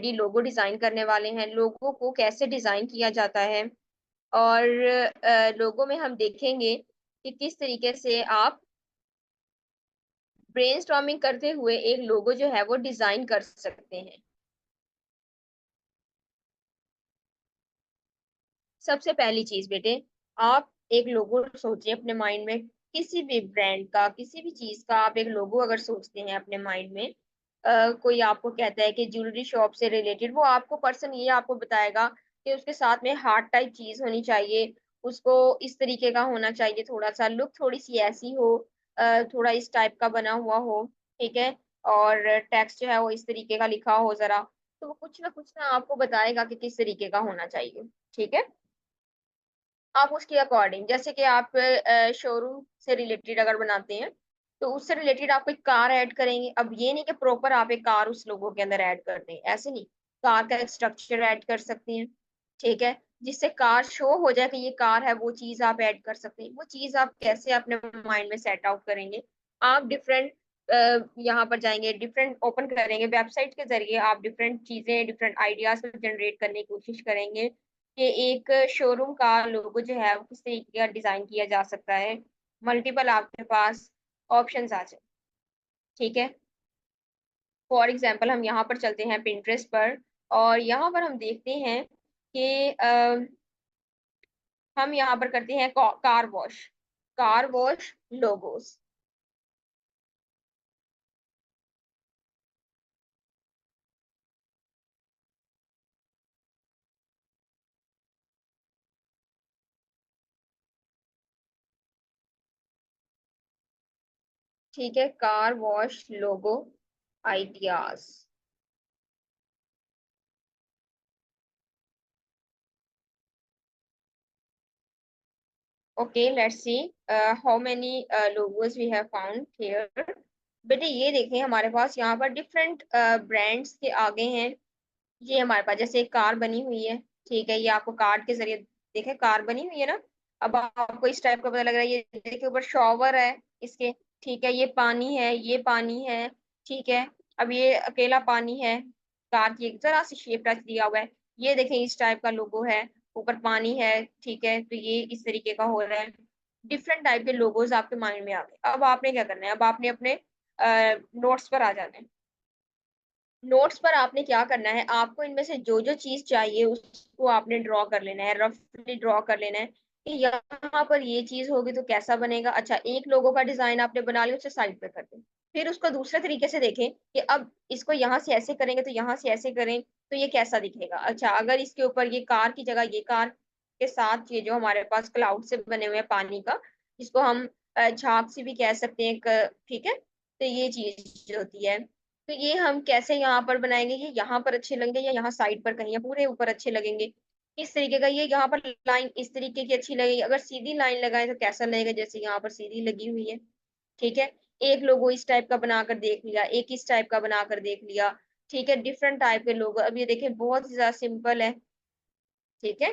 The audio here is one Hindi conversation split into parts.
3D लोगो डिजाइन करने वाले हैं। लोगो को कैसे डिजाइन किया जाता है और लोगो में हम देखेंगे कि किस तरीके से आप ब्रेनस्टॉर्मिंग करते हुए एक लोगो जो है वो डिजाइन कर सकते हैं। सबसे पहली चीज बेटे, आप एक लोगो सोचिए अपने माइंड में, किसी भी ब्रांड का, किसी भी चीज का आप एक लोगो अगर सोचते हैं अपने माइंड में, कोई आपको कहता है कि ज्वेलरी शॉप से रिलेटेड, वो आपको पर्सन ये आपको बताएगा कि उसके साथ में हार्ट टाइप चीज होनी चाहिए, उसको इस तरीके का होना चाहिए, थोड़ा सा लुक थोड़ी सी ऐसी हो, थोड़ा इस टाइप का बना हुआ हो, ठीक है, और टेक्स्ट जो है वो इस तरीके का लिखा हो जरा, तो वो कुछ ना आपको बताएगा कि किस तरीके का होना चाहिए, ठीक है। आप उसके अकॉर्डिंग, जैसे कि आप शोरूम से रिलेटेड अगर बनाते हैं, तो उससे रिलेटेड आप कोई कार ऐड करेंगे। अब ये नहीं कि प्रॉपर आप एक कार उस लोगों के अंदर ऐड कर दें, ऐसे नहीं। कार का एक स्ट्रक्चर ऐड कर सकते हैं, ठीक है, जिससे कार शो हो जाए कि ये कार है, वो चीज आप ऐड कर सकते हैं। वो चीज आप कैसे अपने माइंड में सेट आउट करेंगे, आप डिफरेंट यहाँ पर जाएंगे, डिफरेंट ओपन करेंगे वेबसाइट के जरिए, आप डिफरेंट चीजें, डिफरेंट आइडियाज जनरेट करने की कोशिश करेंगे कि एक शोरूम का लोगो जो है वो किस तरीके का डिजाइन किया जा सकता है, मल्टीपल आपके पास ऑप्शंस आ जाए, ठीक है। फॉर एग्जांपल हम यहाँ पर चलते हैं पिंटरेस्ट पर, और यहाँ पर हम देखते हैं कि हम यहाँ पर करते हैं कार वॉश लोगोस। ठीक है, car wash logo ideas. Okay, let's see how many logos we have found here। बेटे ये देखें, हमारे पास यहाँ पर डिफरेंट ब्रांड्स के आगे हैं। ये हमारे पास जैसे एक कार बनी हुई है, ठीक है, ये आपको कार्ड के जरिए देखे कार बनी हुई है ना। अब आपको इस टाइप का पता लग रहा है, ये देखिए ऊपर शॉवर है इसके, ठीक है, ये पानी है, ये पानी है, ठीक है। अब ये अकेला पानी है, कार की एक जरा सी शेप टच दिया हुआ है। ये देखें इस टाइप का लोगो है, ऊपर पानी है, ठीक है, तो ये इस तरीके का हो रहा है। डिफरेंट टाइप के लोगोज आपके माइंड में आ गए। अब आपने क्या करना है, अब आपने अपने नोट्स पर आ जाना है। नोट्स पर आपने क्या करना है, आपको इनमें से जो जो चीज चाहिए उसको आपने ड्रॉ कर लेना है, रफली ड्रॉ कर लेना है कि यहाँ पर ये चीज होगी तो कैसा बनेगा। अच्छा, एक लोगों का डिजाइन आपने बना लिया, उसे साइड पे कर दें। फिर उसको दूसरे तरीके से देखें कि अब इसको यहाँ से ऐसे करेंगे तो यहाँ से ऐसे करें तो ये कैसा दिखेगा। अच्छा, अगर इसके ऊपर ये कार की जगह, ये कार के साथ ये जो हमारे पास क्लाउड से बने हुए हैं पानी का, जिसको हम झाग से भी कह सकते हैं, ठीक है, तो ये चीज जो होती है, तो ये हम कैसे यहाँ पर बनाएंगे, ये यहाँ पर अच्छे लगेंगे या यहाँ साइड पर कहीं या पूरे ऊपर अच्छे लगेंगे, इस तरीके का। ये यहाँ पर लाइन इस तरीके की अच्छी लगेगी, अगर सीधी लाइन लगाए तो कैसा लगेगा, जैसे यहाँ पर सीधी लगी हुई है, ठीक है। एक लोगो इस टाइप का बनाकर देख लिया, एक इस टाइप का बनाकर देख लिया, ठीक है, डिफरेंट टाइप के लोगो। अब ये देखें बहुत ही ज्यादा सिंपल है, ठीक है।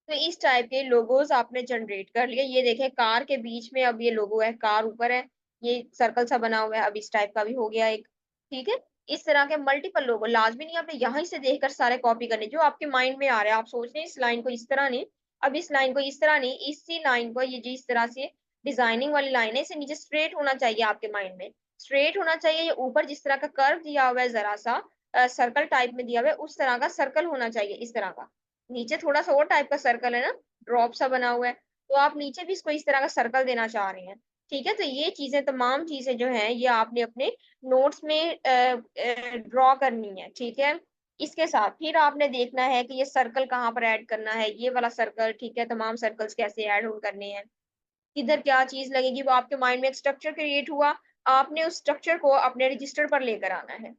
तो इस टाइप के लोगोज आपने जनरेट कर लिए। ये देखें कार के बीच में अब ये लोगो है, कार ऊपर है, ये सर्कल सा बना हुआ है, अब इस टाइप का भी हो गया एक, ठीक है। इस तरह के मल्टीपल लोगो, लाजमी नहीं आपने यहीं से देखकर सारे कॉपी करने, जो आपके माइंड में आ रहा है, आप सोच रहे हैं इस लाइन को इस तरह नहीं, अब इस लाइन को इस तरह नहीं, इसी लाइन को, ये जिस तरह से डिजाइनिंग वाली लाइन है, इसे नीचे स्ट्रेट होना चाहिए आपके माइंड में, स्ट्रेट होना चाहिए। ये ऊपर जिस तरह का कर्व दिया हुआ है, जरा सा सर्कल टाइप में दिया हुआ है, उस तरह का सर्कल होना चाहिए, इस तरह का। नीचे थोड़ा सा और टाइप का सर्कल है ना, ड्रॉप सा बना हुआ है, तो आप नीचे भी इसको इस तरह का सर्कल देना चाह रहे हैं, ठीक है। तो ये चीजें, तमाम चीजें जो हैं, ये आपने अपने नोट्स में ड्रॉ करनी है, ठीक है। इसके साथ फिर आपने देखना है कि ये सर्कल कहाँ पर ऐड करना है, ये वाला सर्कल, ठीक है, तमाम सर्कल्स कैसे ऐड ऑन करने हैं, किधर क्या चीज लगेगी, वो आपके माइंड में एक स्ट्रक्चर क्रिएट हुआ, आपने उस स्ट्रक्चर को अपने रजिस्टर पर लेकर आना है,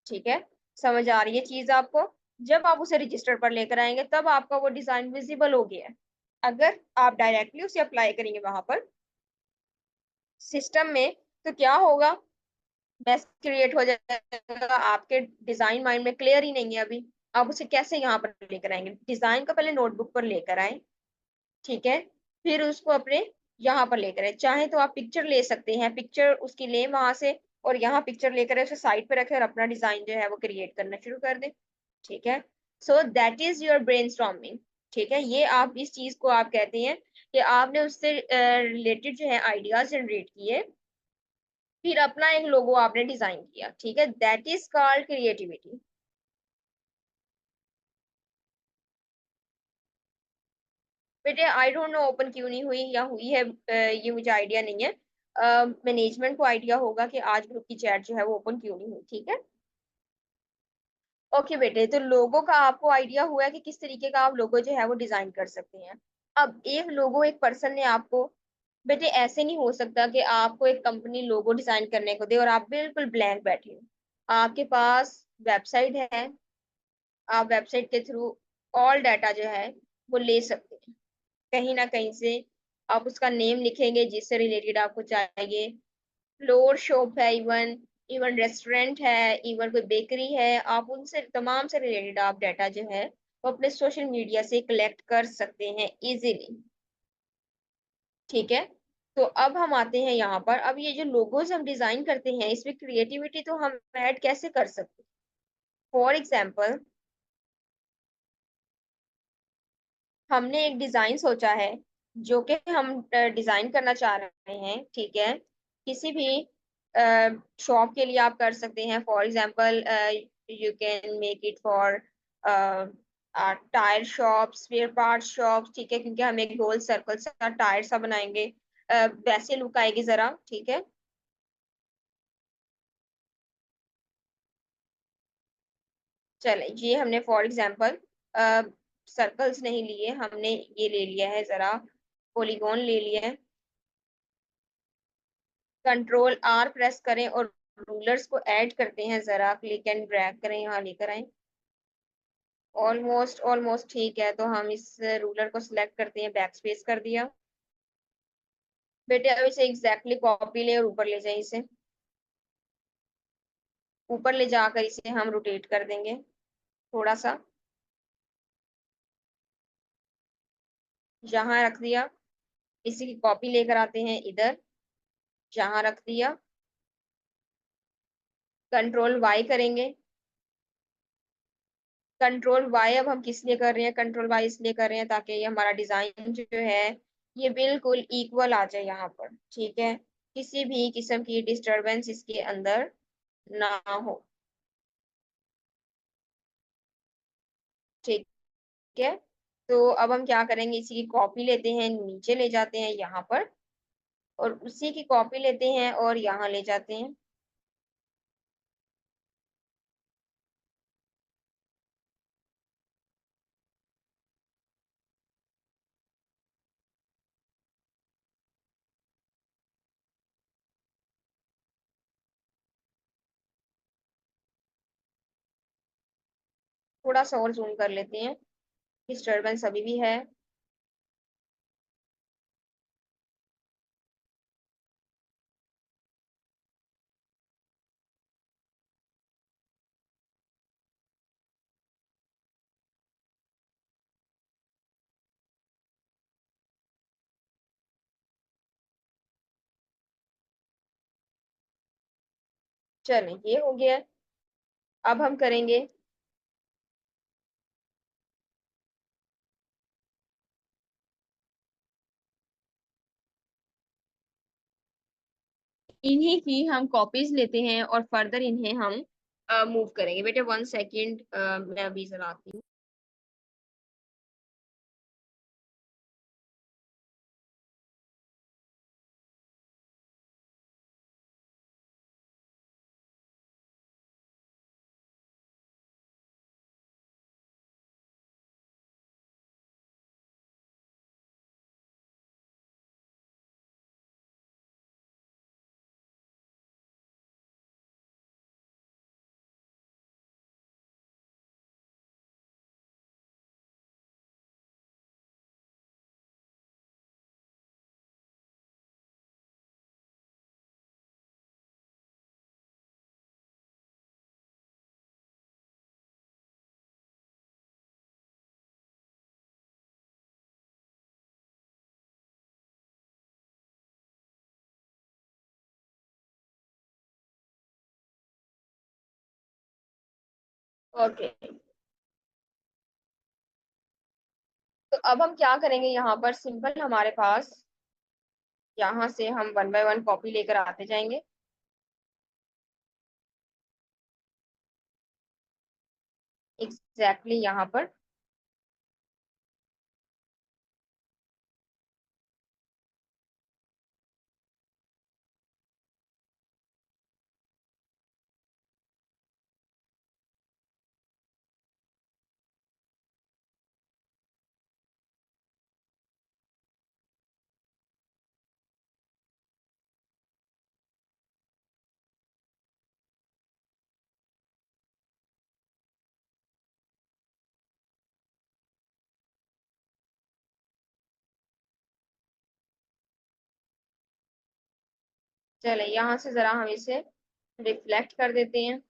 ठीक है। समझ आ रही है चीज आपको। जब आप उसे रजिस्टर पर लेकर आएंगे तब आपका वो डिजाइन विजिबल हो गया है। अगर आप डायरेक्टली उसे अप्लाई करेंगे वहां पर सिस्टम में, तो क्या होगा, मैस क्रिएट हो जाएगा, आपके डिजाइन माइंड में क्लियर ही नहीं है अभी। आप उसे कैसे यहाँ पर लेकर आएंगे, डिजाइन को पहले नोटबुक पर लेकर आए, ठीक है, फिर उसको अपने यहाँ पर लेकर आए। चाहे तो आप पिक्चर ले सकते हैं, पिक्चर उसकी ले वहां से, और यहाँ पिक्चर लेकर उसे साइड पे रखे और अपना डिजाइन जो है वो क्रिएट करना शुरू कर दे। ठीक है, so that is your brainstorming. ठीक है, ये आप इस चीज को आप कहते हैं कि आपने उससे रिलेटेड जो है आइडियाज जनरेट किए, फिर अपना एक लोगो आपने डिजाइन किया। ठीक है, दैट इज कॉल्ड क्रिएटिविटी। बेटे आई डोंट नो ओपन क्यों नहीं हुई या हुई है, ये मुझे आइडिया नहीं है। मैनेजमेंट को आइडिया होगा कि आज ग्रुप की चैट जो है वो ओपन क्यों नहीं हुई। ठीक है, ओके बेटे, तो लोगो का आपको आइडिया हुआ है कि किस तरीके का आप लोगो जो है वो डिजाइन कर सकते हैं। अब एक लोगो एक पर्सन ने आपको, बेटे ऐसे नहीं हो सकता कि आपको एक कंपनी लोगो डिजाइन करने को दे और आप बिल्कुल ब्लैंक बैठे हो। आपके पास वेबसाइट है, आप वेबसाइट के थ्रू ऑल डाटा जो है वो ले सकते हैं। कहीं ना कहीं से आप उसका नेम लिखेंगे जिससे रिलेटेड आपको चाहिए, फ्लोर शॉप है, इवन इवन रेस्टोरेंट है, इवन कोई बेकरी है, आप उनसे तमाम से रिलेटेड आप डाटा जो है वो अपने सोशल मीडिया से कलेक्ट कर सकते हैं इजीली। ठीक है, तो अब हम आते हैं यहाँ पर। अब ये जो लोगोज हम डिजाइन करते हैं इसमें क्रिएटिविटी तो हम ऐड कैसे कर सकते हैं। फॉर एग्जाम्पल, हमने एक डिजाइन सोचा है जो कि हम डिजाइन करना चाह रहे हैं। ठीक है, किसी भी शॉप के लिए आप कर सकते हैं। For example, you can make it for tyre shop, spare part shop. ठीक है, क्योंकि हम एक गोल सर्कल सा टायर सा बनाएंगे, वैसे लुक आएगी जरा। ठीक है, चले ये हमने फॉर एग्जांपल सर्कल्स नहीं लिए, हमने ये ले लिया है जरा, पॉलीगॉन ले लिया है। कंट्रोल आर प्रेस करें और रूलर्स को ऐड करते हैं, जरा क्लिक एंड ड्रैग करें, यहाँ लेकर आए। ऑलमोस्ट ऑलमोस्ट ठीक है, तो हम इस रूलर को सिलेक्ट करते हैं, बैक स्पेस कर दिया। बेटे अब इसे एग्जैक्टली कॉपी ले और ऊपर ले जाए, इसे ऊपर ले जाकर इसे हम रोटेट कर देंगे थोड़ा सा, जहां रख दिया। इसी की कॉपी लेकर आते हैं इधर, जहां रख दिया। कंट्रोल वाई करेंगे। कंट्रोल वाई अब हम किस लिए कर रहे हैं, कंट्रोल वाई इसलिए कर रहे हैं ताकि ये हमारा डिजाइन जो है ये बिल्कुल इक्वल आ जाए यहाँ पर। ठीक है, किसी भी किस्म की डिस्टरबेंस इसके अंदर ना हो। ठीक है, तो अब हम क्या करेंगे, इसी की कॉपी लेते हैं, नीचे ले जाते हैं यहाँ पर, और उसी की कॉपी लेते हैं और यहाँ ले जाते हैं। थोड़ा सा और जूम कर लेते हैं, डिस्टरबेंस अभी भी है। चलें ये हो गया, अब हम करेंगे इन्हीं की हम कॉपीज लेते हैं और फर्दर इन्हें हम मूव करेंगे। बेटे 1 सेकेंड, मैं अभी चलाती हूँ। ओके, तो अब हम क्या करेंगे, यहाँ पर सिंपल हमारे पास यहाँ से हम वन बाय वन कॉपी लेकर आते जाएंगे। एग्जैक्टली यहाँ पर। चले यहाँ से जरा हम इसे रिफ्लेक्ट कर देते हैं।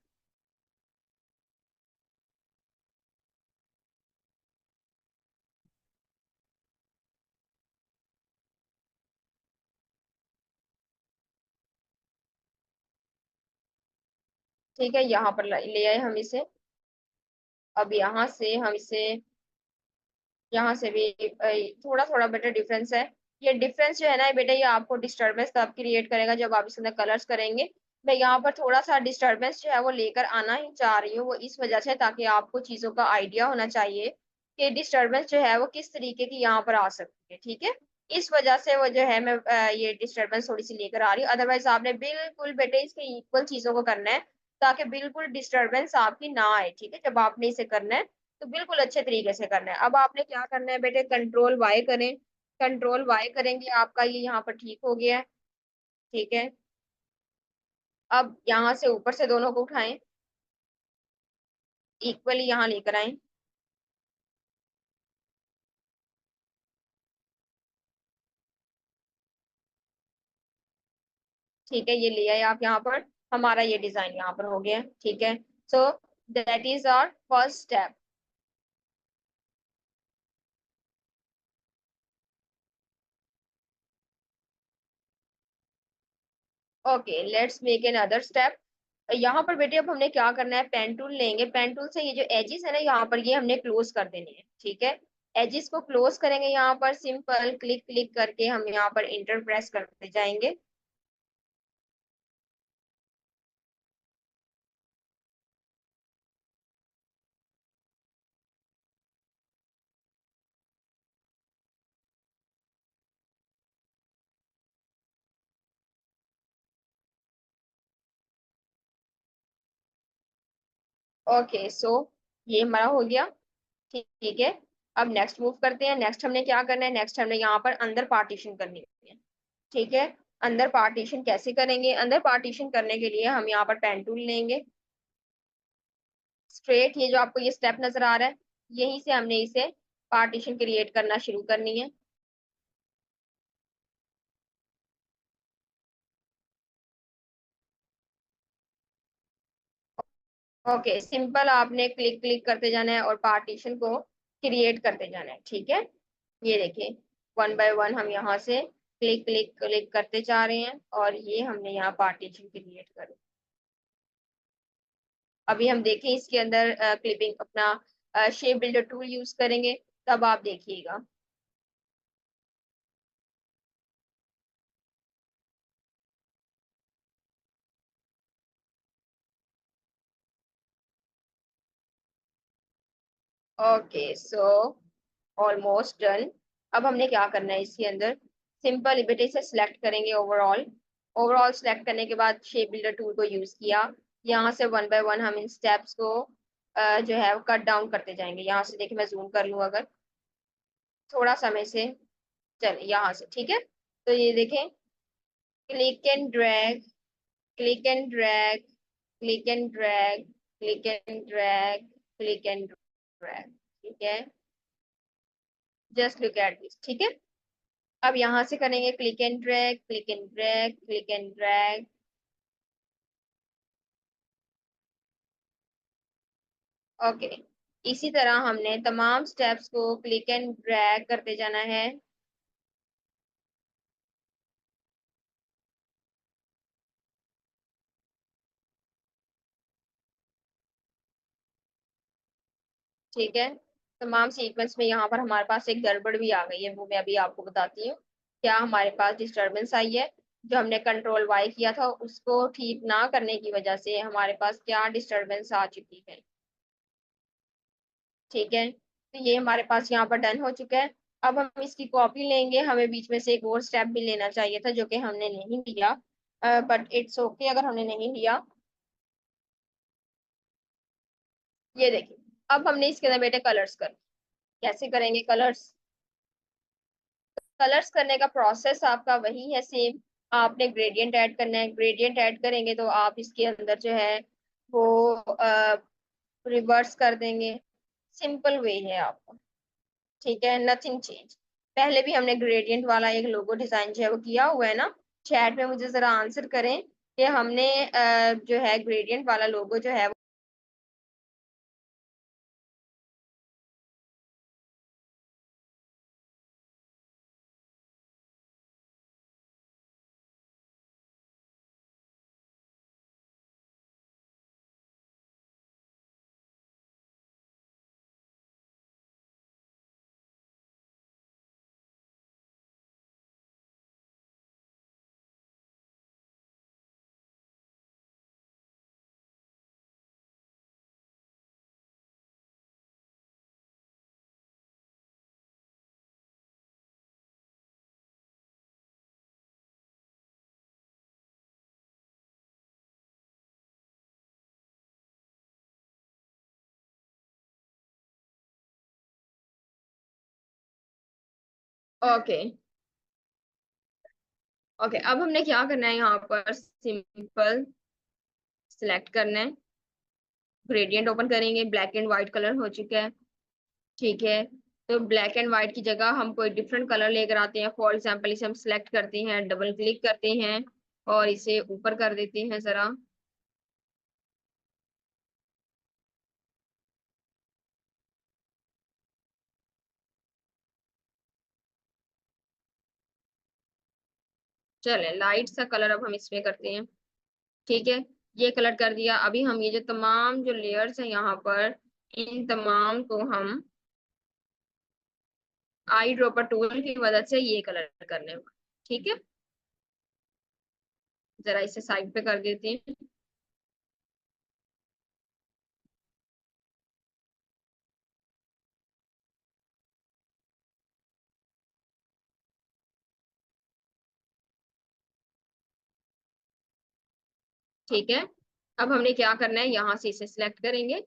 ठीक है, यहाँ पर ले आए हम इसे। अब यहाँ से हम इसे, यहाँ से भी थोड़ा थोड़ा बेटा डिफरेंस है। ये डिफरेंस जो है ना बेटा, ये आपको डिस्टरबेंस तब क्रिएट करेगा जब आप इसके अंदर कलर्स करेंगे। मैं यहाँ पर थोड़ा सा डिस्टरबेंस जो है वो लेकर आना ही चाह रही हूँ, वो इस वजह से ताकि आपको चीजों का आइडिया होना चाहिए कि डिस्टरबेंस जो है वो किस तरीके की यहाँ पर आ सकती है। ठीक है, इस वजह से वो जो है मैं ये डिस्टरबेंस थोड़ी सी लेकर आ रही हूँ। अदरवाइज आपने बिल्कुल बेटे इसके इक्वल चीजों को करना है, ताकि बिल्कुल डिस्टरबेंस आपकी ना आए। ठीक है, जब आपने इसे करना है तो बिल्कुल अच्छे तरीके से करना है। अब आपने क्या करना है बेटे, कंट्रोल वाई करें। कंट्रोल वाई करेंगे, आपका ये यहाँ पर ठीक हो गया है। ठीक है, अब यहाँ से ऊपर से दोनों को उठाएं, इक्वली यहाँ लेकर आए। ठीक है, ये ले आए आप यहाँ पर। हमारा ये डिजाइन यहाँ पर हो गया है। ठीक है, so that is our first step. Okay, let's make another step. यहाँ पर बेटे अब हमने क्या करना है, पेन टूल लेंगे। पेन टूल से ये जो एजेस है ना यहाँ पर, ये हमने क्लोज कर देने हैं। ठीक है, एजेस को क्लोज करेंगे, यहाँ पर सिंपल क्लिक क्लिक करके हम यहाँ पर इंटर प्रेस करते जाएंगे। ओके, सो ये हमारा हो गया। ठीक है, अब नेक्स्ट मूव करते हैं। नेक्स्ट हमने क्या करना है, नेक्स्ट हमने यहाँ पर अंदर पार्टीशन करनी है। ठीक है, अंदर पार्टीशन कैसे करेंगे, अंदर पार्टीशन करने के लिए हम यहाँ पर पेन टूल लेंगे। स्ट्रेट ये जो आपको ये स्टेप नजर आ रहा है, यहीं से हमने इसे पार्टीशन क्रिएट करना शुरू करनी है। ओके, सिंपल आपने क्लिक क्लिक करते जाना है और पार्टीशन को क्रिएट करते जाना है। ठीक है, ये देखिए, वन बाय वन हम यहाँ से क्लिक क्लिक क्लिक करते जा रहे हैं और ये हमने यहाँ पार्टीशन क्रिएट कर। अभी हम देखें इसके अंदर क्लिपिंग अपना शेप बिल्डर टूल यूज करेंगे, तब आप देखिएगा। Okay, so almost done. अब हमने क्या करना है इसके अंदर, सिंपल बेटे से सिलेक्ट करेंगे ओवरऑल। ओवरऑल सिलेक्ट करने के बाद शेप बिल्डर टूल को यूज किया। यहाँ से वन बाय वन हम इन स्टेप्स को जो है कट डाउन करते जाएंगे। यहाँ से देखिए, मैं जूम कर लूँ अगर, थोड़ा समय से, चलिए यहाँ से। ठीक है, तो ये देखें, click and drag, click and drag, click and drag, click and drag, click and drag. ठीक है, जस्ट लुक एट दिस। ठीक है, अब यहाँ से करेंगे click and drag, click and drag, click and drag. Okay, इसी तरह हमने तमाम स्टेप्स को क्लिक एंड ड्रैग करते जाना है। ठीक है। तमाम सीक्वेंस में यहाँ पर हमारे पास एक गड़बड़ भी आ गई है, वो मैं अभी आपको बताती हूँ। क्या हमारे पास डिस्टरबेंस आई है, जो हमने कंट्रोल वाई किया था उसको ठीक ना करने की वजह से हमारे पास क्या डिस्टरबेंस आ चुकी है। ठीक है, तो ये हमारे पास यहाँ पर डन हो चुका है। अब हम इसकी कॉपी लेंगे, हमें बीच में से एक और स्टेप भी लेना चाहिए था जो कि हमने नहीं लिया, बट इट्स ओके अगर हमने नहीं लिया। ये देखिए, अब हमने इसके अंदर बेटे कलर्स कर, कैसे करेंगे कलर्स। कलर्स करने का प्रोसेस आपका वही है सेम। आपने ग्रेडियंट ऐड करना है, ग्रेडियंट ऐड करेंगे तो आप इसके अंदर जो है वो रिवर्स कर देंगे। सिंपल वे है आपका। ठीक है, नथिंग चेंज। पहले भी हमने ग्रेडियंट वाला एक लोगो डिजाइन जो है वो किया हुआ है ना। चैट में मुझे जरा आंसर करें कि हमने जो है ग्रेडियंट वाला लोगो जो है। ओके। ओके, अब हमने क्या करना है, यहाँ पर सिंपल सिलेक्ट करना है, ग्रेडियंट ओपन करेंगे, ब्लैक एंड व्हाइट कलर हो चुका है। ठीक है, तो ब्लैक एंड व्हाइट की जगह हम कोई डिफरेंट कलर लेकर आते हैं। फॉर एग्जांपल इसे हम सिलेक्ट करते हैं, डबल क्लिक करते हैं और इसे ऊपर कर देते हैं जरा। चले लाइट सा कलर अब हम इसमें करते हैं। ठीक है, ये कलर कर दिया। अभी हम ये जो तमाम जो लेयर्स हैं यहाँ पर, इन तमाम को हम आई ड्रॉपर टूल की मदद से ये कलर करने हैं। ठीक है, जरा इसे साइड पे कर देते हैं। ठीक है, अब हमने क्या करना है, यहाँ से इसे सिलेक्ट करेंगे,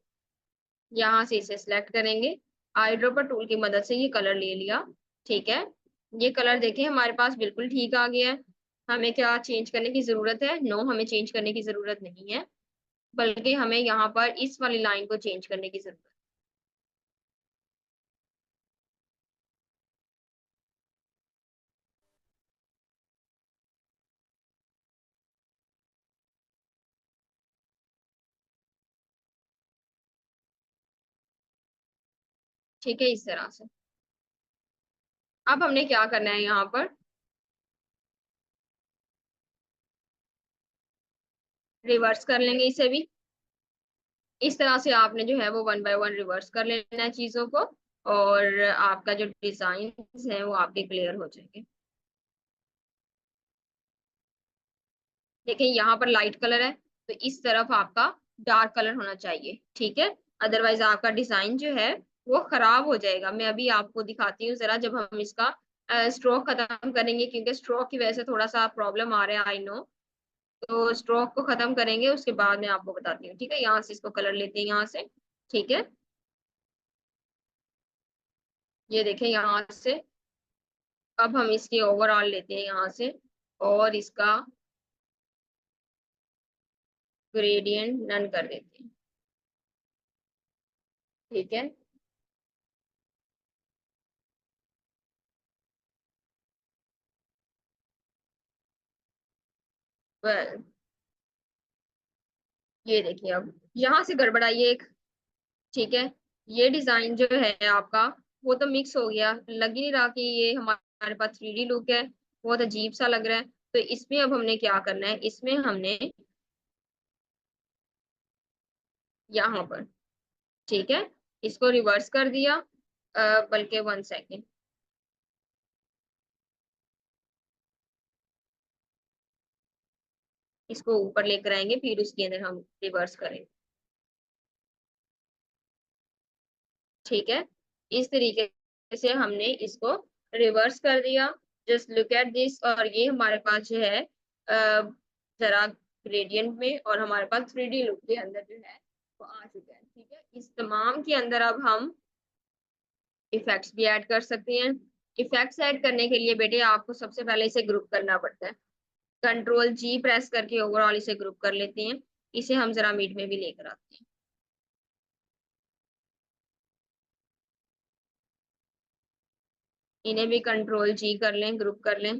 यहाँ से इसे सिलेक्ट करेंगे, आई ड्रॉपर टूल की मदद से ये कलर ले लिया। ठीक है, ये कलर देखिए हमारे पास बिल्कुल ठीक आ गया है। हमें क्या चेंज करने की जरूरत है? नो, हमें चेंज करने की जरूरत नहीं है, बल्कि हमें यहाँ पर इस वाली लाइन को चेंज करने की जरूरत है। ठीक है, इस तरह से। अब हमने क्या करना है, यहाँ पर रिवर्स कर लेंगे इसे भी। इस तरह से आपने जो है वो वन बाय वन रिवर्स कर लेना है चीजों को, और आपका जो डिजाइन है वो आपके क्लियर हो जाएंगे। देखिए यहाँ पर लाइट कलर है, तो इस तरफ आपका डार्क कलर होना चाहिए। ठीक है, अदरवाइज आपका डिजाइन जो है वो खराब हो जाएगा। मैं अभी आपको दिखाती हूँ जरा, जब हम इसका स्ट्रोक खत्म करेंगे, क्योंकि स्ट्रोक की वजह से थोड़ा सा प्रॉब्लम आ रहा है, आई नो। तो स्ट्रोक को खत्म करेंगे, उसके बाद मैं आपको बताती हूँ। ठीक है, यहाँ से इसको कलर लेते हैं यहाँ से। ठीक है, ये देखें यहाँ से। अब हम इसके ओवरऑल लेते हैं यहाँ से, और इसका ग्रेडियंट नन कर देते हैं। ठीक है, well, ये देखिए अब यहाँ से गड़बड़ आई है एक। ठीक है, ये डिजाइन जो है आपका वो तो मिक्स हो गया, लग ही नहीं रहा कि ये हमारे पास 3D लुक है, बहुत अजीब सा लग रहा है। तो इसमें अब हमने क्या करना है, इसमें हमने यहाँ पर, ठीक है, इसको रिवर्स कर दिया, बल्कि 1 सेकेंड, इसको ऊपर लेकर आएंगे, फिर उसके अंदर हम रिवर्स करेंगे। ठीक है, इस तरीके से हमने इसको रिवर्स कर दिया। जस्ट लुक एट दिस, और ये हमारे पास जो है जरा ग्रेडियंट में, और हमारे पास 3D लुक के अंदर जो है वो आ चुका है। ठीक है, इस तमाम के अंदर अब हम इफेक्ट्स भी ऐड कर सकते हैं। इफेक्ट्स ऐड करने के लिए बेटे आपको सबसे पहले इसे ग्रुप करना पड़ता है। Ctrl+G प्रेस करके ओवरऑल इसे ग्रुप कर लेते हैं। इसे हम जरा मीट में भी लेकर आते हैं। इन्हें भी Ctrl+G कर लें, ग्रुप कर लें।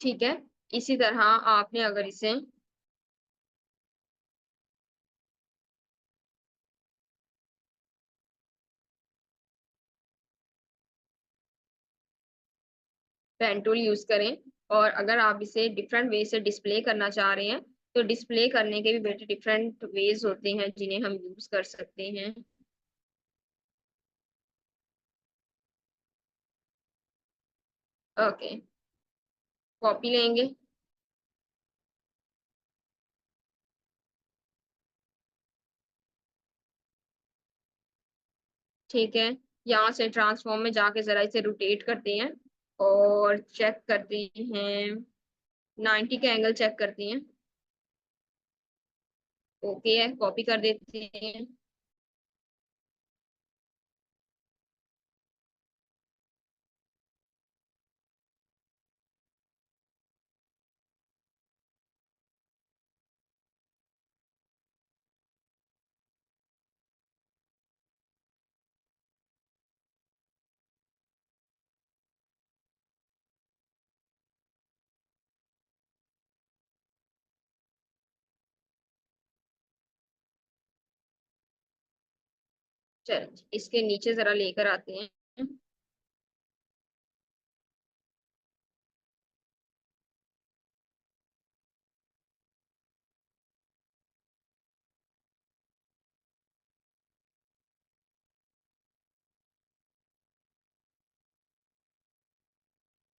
ठीक है, इसी तरह आपने अगर इसे पेन टूल यूज करें, और अगर आप इसे डिफरेंट वे से डिस्प्ले करना चाह रहे हैं, तो डिस्प्ले करने के भी बेटे डिफरेंट वेज होते हैं जिन्हें हम यूज कर सकते हैं। ओके, कॉपी लेंगे। ठीक है, यहाँ से ट्रांसफॉर्म में जाके जरा इसे रोटेट करते हैं, और चेक करते हैं, 90 का एंगल चेक करते हैं। ओके है, कॉपी कर देते हैं। चलो इसके नीचे जरा लेकर आते हैं।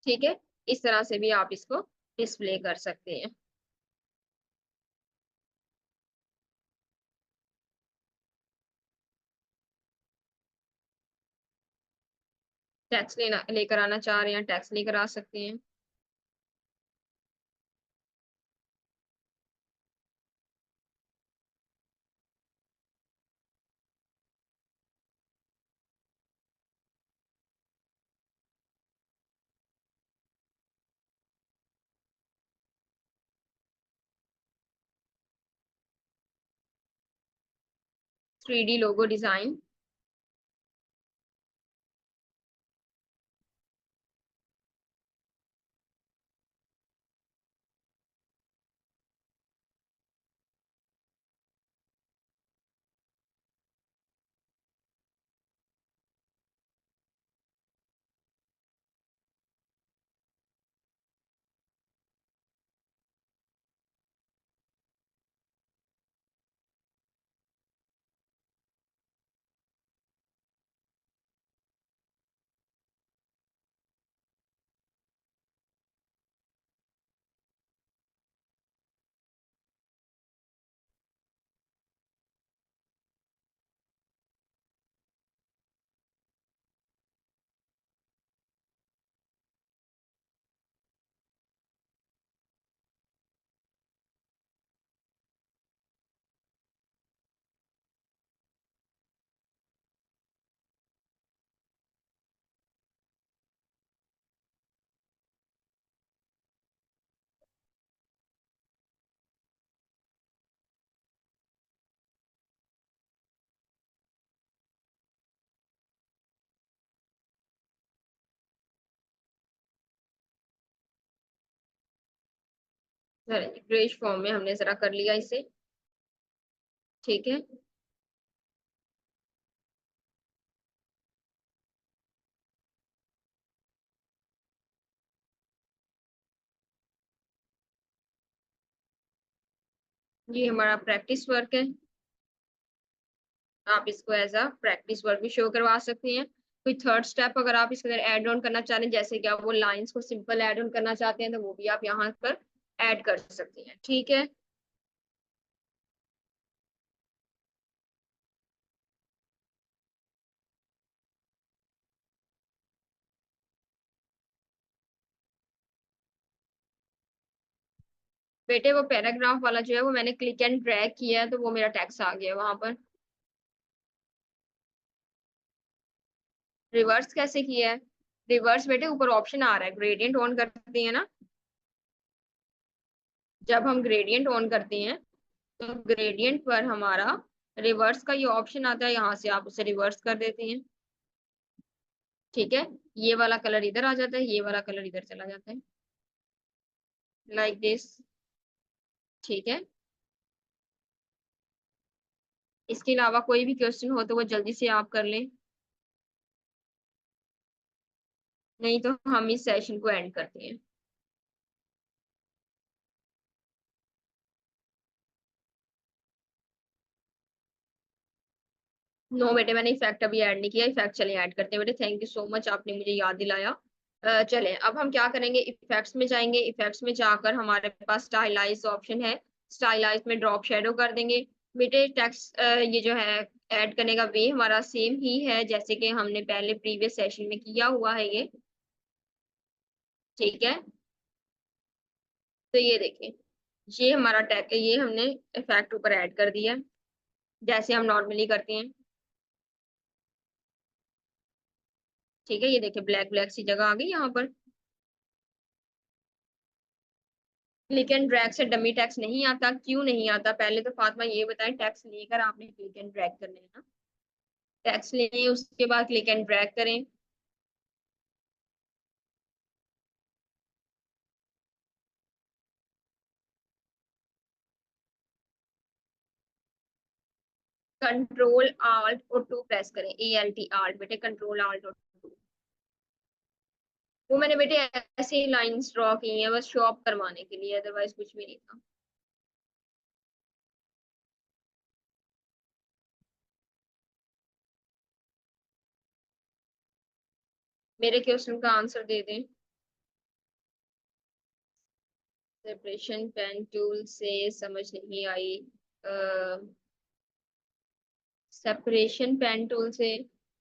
ठीक है, इस तरह से भी आप इसको डिस्प्ले कर सकते हैं। टैक्स लेना लेकर आना चाह रहे हैं, टैक्स लेकर आ सकते हैं। 3D logo design. Greyish form में हमने जरा कर लिया इसे। ठीक है, ये हमारा प्रैक्टिस वर्क है। आप इसको एज अ प्रैक्टिस वर्क भी शो करवा सकते हैं। कोई थर्ड स्टेप अगर आप इसके अंदर ऐड ऑन करना चाह रहे हैं, जैसे कि आप वो लाइंस को सिंपल ऐड ऑन करना चाहते हैं, तो वो भी आप यहाँ पर ऐड कर सकते हैं। ठीक है, बेटे वो पैराग्राफ वाला जो है वो मैंने क्लिक एंड ड्रैग किया है, तो वो मेरा टेक्स्ट आ गया वहां पर। रिवर्स कैसे किया है? रिवर्स बेटे ऊपर ऑप्शन आ रहा है, ग्रेडियंट ऑन करते हैं ना। जब हम ग्रेडियंट ऑन करते हैं तो ग्रेडियंट पर हमारा रिवर्स का ये ऑप्शन आता है, यहाँ से आप उसे रिवर्स कर देते हैं। ठीक है, ये वाला कलर इधर आ जाता है, ये वाला कलर इधर चला जाता है, लाइक दिस। ठीक है, इसके अलावा कोई भी क्वेश्चन हो तो वो जल्दी से आप कर लें, नहीं तो हम इस सेशन को एंड करते हैं। नो बेटे, मैंने इफेक्ट अभी ऐड नहीं किया। इफेक्ट चले ऐड करते हैं बेटे। थैंक यू सो मच, आपने मुझे याद दिलाया। चलें अब हम क्या करेंगे, इफेक्ट्स में जाएंगे। इफेक्ट्स में जाकर हमारे पास स्टाइलाइज ऑप्शन है, स्टाइलाइज में ड्रॉप शेडो कर देंगे। बेटे टेक्स्ट ये जो है ऐड करने का वे हमारा सेम ही है जैसे कि हमने पहले प्रीवियस सेशन में किया हुआ है ये। ठीक है, तो ये देखें, ये हमारा टैग, ये हमने इफेक्ट ऊपर ऐड कर दिया जैसे हम नॉर्मली करते हैं। ठीक है, ये देखिए ब्लैक ब्लैक सी जगह आ गई यहाँ पर। क्लिक एंड ड्रैग से डमी टैक्स नहीं आता, क्यों नहीं आता? पहले तो फातिमा ये बताएं, टैक्स लेकर आपने क्लिक एंड ड्रैग करने हैं ना। टैक्स लें, उसके बाद क्लिक एंड ड्रैग करें। कंट्रोल आल्ट और टू प्रेस करें, ALT आल्ट बेटे, कंट्रोल आल्ट और टू। वो मैंने बेटे ऐसे ही लाइंस ड्रॉ की हैं बस शो ऑफ करवाने के लिए, अदरवाइज कुछ भी नहीं था। मेरे क्वेश्चन का आंसर दे दें। सेपरेशन पेन टूल से समझ नहीं आई। सेपरेशन पेन टूल से,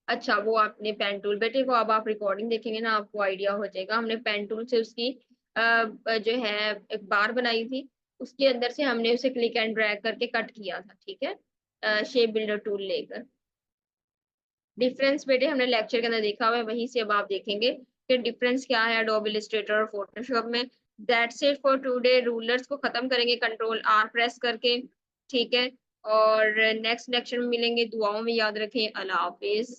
अच्छा वो आपने पेन टूल बेटे को, अब आप रिकॉर्डिंग देखेंगे ना आपको आइडिया हो जाएगा। हमने पेन टूल से उसकी जो है एक बार बनाई थी, उसके अंदर से हमने उसे क्लिक एंड ड्रैग करके कट किया था। ठीक है, शेप बिल्डर टूल लेकर। डिफरेंस बेटे हमने लेक्चर के अंदर देखा हुआ है, वहीं से अब आप देखेंगे कि डिफरेंस क्या है एडोब इलस्ट्रेटर और फोटोशॉप में। That's it for today. Rulers को खत्म करेंगे कंट्रोल R प्रेस करके। ठीक है, और नेक्स्ट लेक्चर में मिलेंगे। दुआओं में याद रखें। अल्लाह हाफिज।